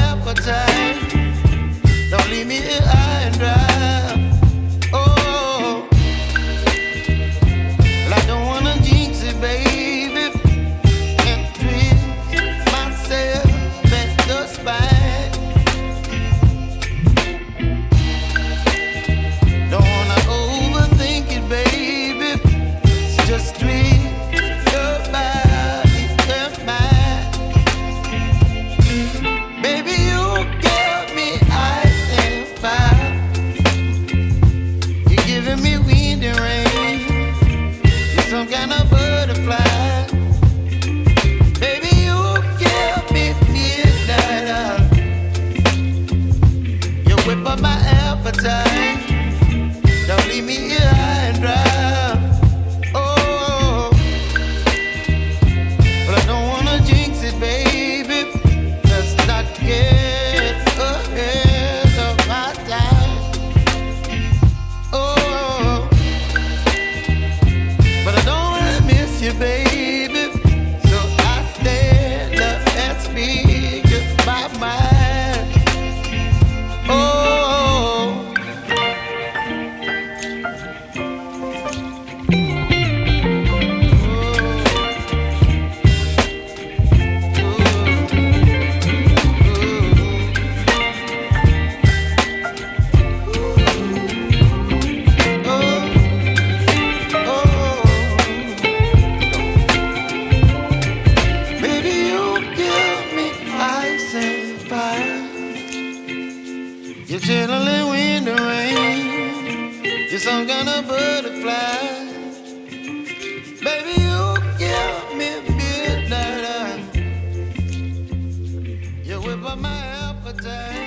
appetite. Don't leave me here high and dry. Oh, well, I don't wanna jinx it, baby, and twist myself at the spine. Don't wanna overthink it, baby. It's just twist your body and mine. Baby, you give me ice and fire. You're giving me wind and rain. You're some kind of butterfly. Baby, you give me midnight. You whip up my appetite. Don't leave me here high and dry. Oh, but I don't wanna jinx it, baby. Let's not get ahead of my time. Oh, but I don't wanna miss you, baby. So I stand up and speak my mind. Oh. Baby, you give me ice and fire. You're chilling wind and rain. You're some kind of butterfly. Baby, you give me midnight. You whip up my appetite.